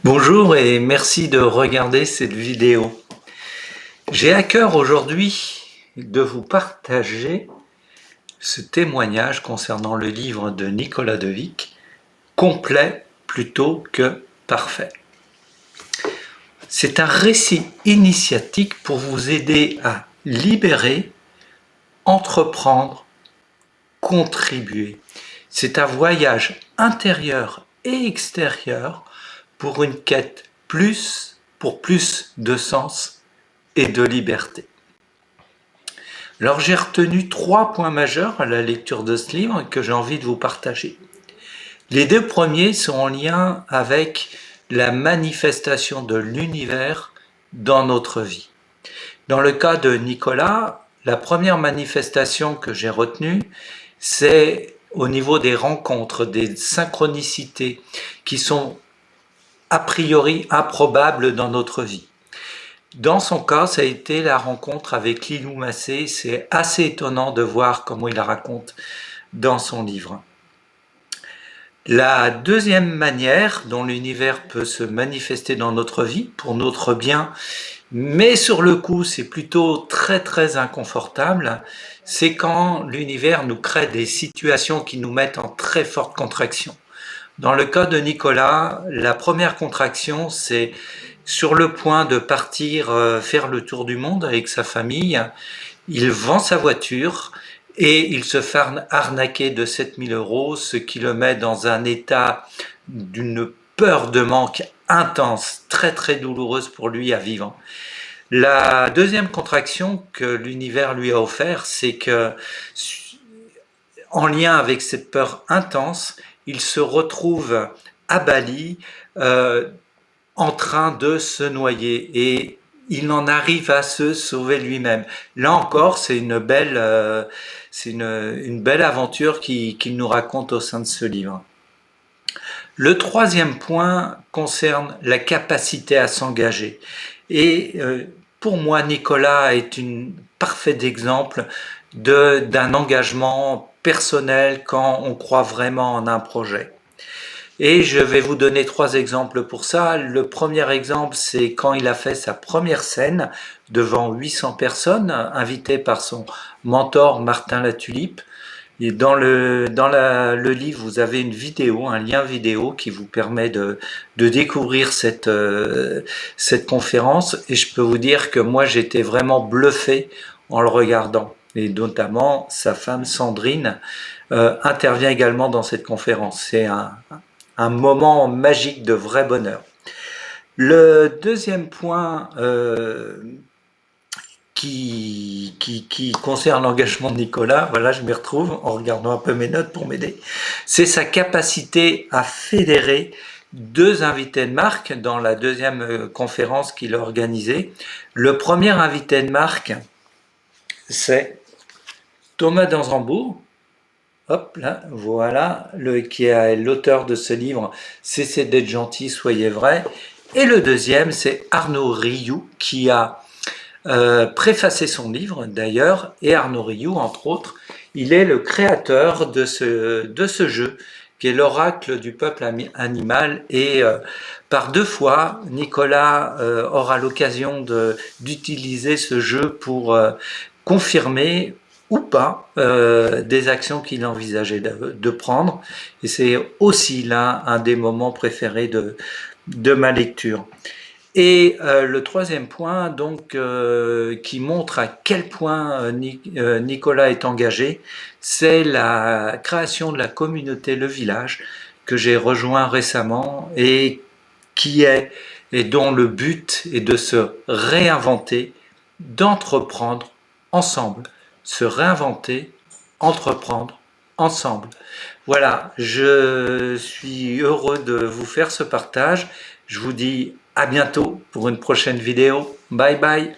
Bonjour et merci de regarder cette vidéo. J'ai à cœur aujourd'hui de vous partager ce témoignage concernant le livre de Nicolas de Vic, complet plutôt que parfait. C'est un récit initiatique pour vous aider à libérer, entreprendre, contribuer. C'est un voyage intérieur et extérieur pour une quête pour plus de sens et de liberté. Alors j'ai retenu 3 points majeurs à la lecture de ce livre que j'ai envie de vous partager. Les 2 premiers sont en lien avec la manifestation de l'univers dans notre vie. Dans le cas de Nicolas, la première manifestation que j'ai retenue, c'est au niveau des rencontres, des synchronicités qui sont a priori improbables dans notre vie. Dans son cas, ça a été la rencontre avec Lilou Massé. C'est assez étonnant de voir comment il la raconte dans son livre. La deuxième manière dont l'univers peut se manifester dans notre vie, pour notre bien, mais sur le coup, c'est plutôt très inconfortable, c'est quand l'univers nous crée des situations qui nous mettent en très forte contraction. Dans le cas de Nicolas, la première contraction, c'est sur le point de partir faire le tour du monde avec sa famille. Il vend sa voiture et il se fait arnaquer de 7 000 €, ce qui le met dans un état d'une peur de manque intense, très douloureuse pour lui à vivre. La deuxième contraction que l'univers lui a offert, c'est que, en lien avec cette peur intense, il se retrouve à Bali en train de se noyer et il en arrive à se sauver lui-même. Là encore, c'est une belle aventure qu'il nous raconte au sein de ce livre. Le troisième point concerne la capacité à s'engager. Et pour moi, Nicolas est un parfait exemple d'un engagement personnel quand on croit vraiment en un projet. Et je vais vous donner 3 exemples pour ça. Le premier exemple, c'est quand il a fait sa première scène devant 800 personnes, invité par son mentor Martin Latulippe. Et dans le livre, vous avez une vidéo, un lien vidéo qui vous permet de découvrir cette conférence. Et je peux vous dire que moi, j'étais vraiment bluffé en le regardant. Et notamment, sa femme Sandrine intervient également dans cette conférence. C'est un moment magique de vrai bonheur. Le deuxième point qui concerne l'engagement de Nicolas, voilà, je m'y retrouve en regardant un peu mes notes pour m'aider, c'est sa capacité à fédérer 2 invités de marque dans la deuxième conférence qu'il a organisée. Le premier invité de marque, c'est Thomas Dansembourg. Hop là, voilà, qui est l'auteur de ce livre « Cessez d'être gentil, soyez vrai ». Et le deuxième, c'est Arnaud Rioux, qui a préfacé son livre d'ailleurs. Et Arnaud Rioux, entre autres, il est le créateur de ce jeu, qui est l'oracle du peuple animal. Et par 2 fois, Nicolas aura l'occasion d'utiliser ce jeu pour confirmer ou pas des actions qu'il envisageait de prendre. Et c'est aussi là un des moments préférés de ma lecture. Et le troisième point, donc, qui montre à quel point Nicolas est engagé, c'est la création de la communauté Le Village, que j'ai rejoint récemment et dont le but est de se réinventer, d'entreprendre ensemble. Se réinventer, entreprendre ensemble. Voilà, je suis heureux de vous faire ce partage. Je vous dis à bientôt pour une prochaine vidéo. Bye bye.